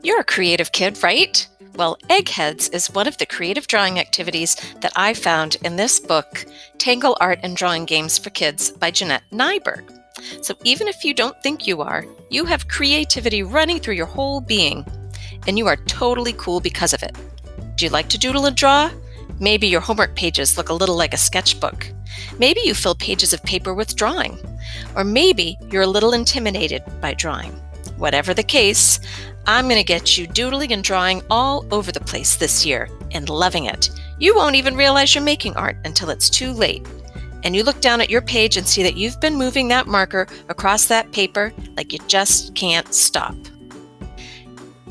You're a creative kid, right? Well, Eggheads is one of the creative drawing activities that I found in this book, Tangle Art and Drawing Games for Kids by Jeanette Nyberg. So even if you don't think you are, you have creativity running through your whole being, and you are totally cool because of it. Do you like to doodle and draw? Maybe your homework pages look a little like a sketchbook. Maybe you fill pages of paper with drawing. Or maybe you're a little intimidated by drawing. Whatever the case, I'm going to get you doodling and drawing all over the place this year and loving it. You won't even realize you're making art until it's too late. And you look down at your page and see that you've been moving that marker across that paper like you just can't stop.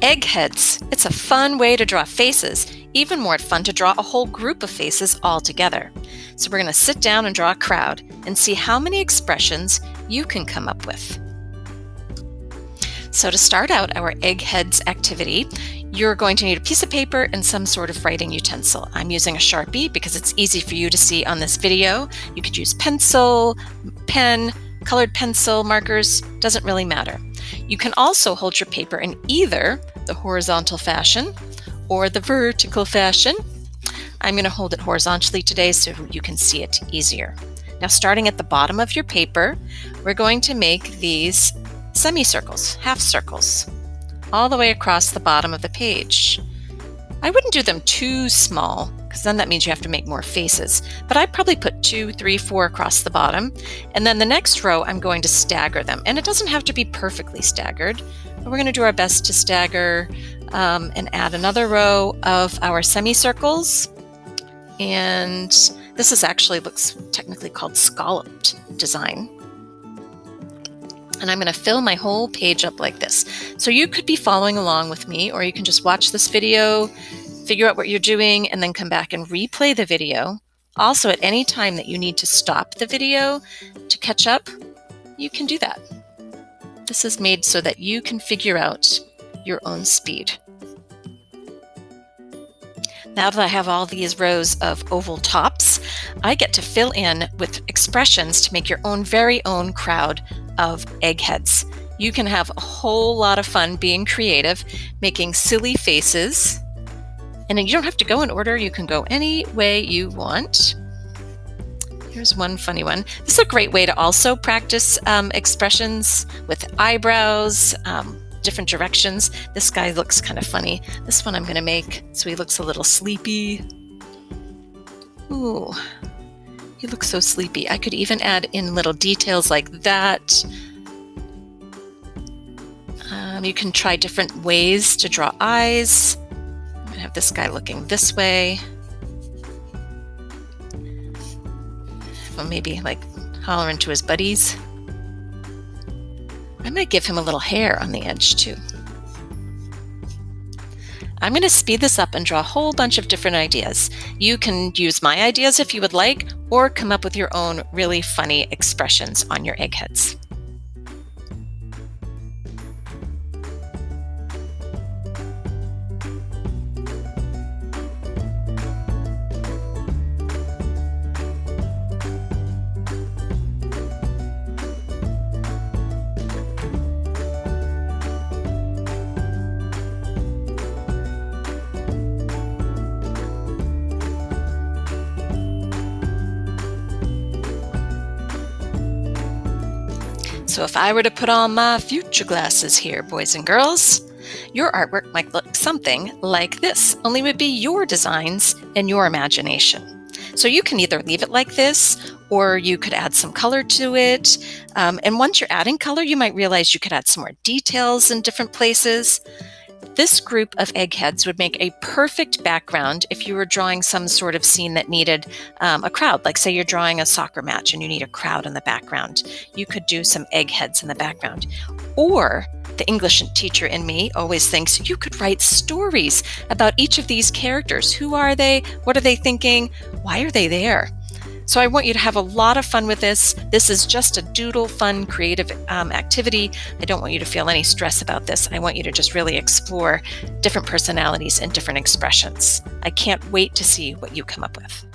Eggheads. It's a fun way to draw faces, even more fun to draw a whole group of faces all together. So we're going to sit down and draw a crowd and see how many expressions you can come up with. So to start out our Eggheads activity, you're going to need a piece of paper and some sort of writing utensil. I'm using a Sharpie because it's easy for you to see on this video. You could use pencil, pen, colored pencil, markers, doesn't really matter. You can also hold your paper in either the horizontal fashion or the vertical fashion. I'm going to hold it horizontally today so you can see it easier. Now, starting at the bottom of your paper, we're going to make these semicircles, half circles, all the way across the bottom of the page. I wouldn't do them too small because then that means you have to make more faces, but I'd probably put 2, 3, 4 across the bottom, and then the next row I'm going to stagger them, and it doesn't have to be perfectly staggered, but we're going to do our best to stagger and add another row of our semicircles. And this is actually looks technically called scalloped design. And I'm going to fill my whole page up like this. So you could be following along with me, or you can just watch this video, figure out what you're doing, and then come back and replay the video. Also, at any time that you need to stop the video to catch up, you can do that. This is made so that you can figure out your own speed. Now that I have all these rows of oval tops, I get to fill in with expressions to make your own very own crowd of eggheads. You can have a whole lot of fun being creative, making silly faces. And you don't have to go in order. You can go any way you want. Here's one funny one. This is a great way to also practice expressions with eyebrows, different directions. This guy looks kind of funny. This one I'm going to make so he looks a little sleepy. Ooh, he looks so sleepy. I could even add in little details like that. You can try different ways to draw eyes. I'm going to have this guy looking this way. Well, maybe like hollering to his buddies. I might give him a little hair on the edge too. I'm going to speed this up and draw a whole bunch of different ideas. You can use my ideas if you would like, or come up with your own really funny expressions on your eggheads. So if I were to put on my future glasses here, boys and girls, your artwork might look something like this, only it would be your designs and your imagination. So you can either leave it like this, or you could add some color to it. And once you're adding color, you might realize you could add some more details in different places. This group of eggheads would make a perfect background if you were drawing some sort of scene that needed a crowd. Like say you're drawing a soccer match and you need a crowd in the background. You could do some eggheads in the background. Or the English teacher in me always thinks you could write stories about each of these characters. Who are they? What are they thinking? Why are they there? So I want you to have a lot of fun with this. This is just a doodle, fun, creative activity. I don't want you to feel any stress about this. I want you to just really explore different personalities and different expressions. I can't wait to see what you come up with.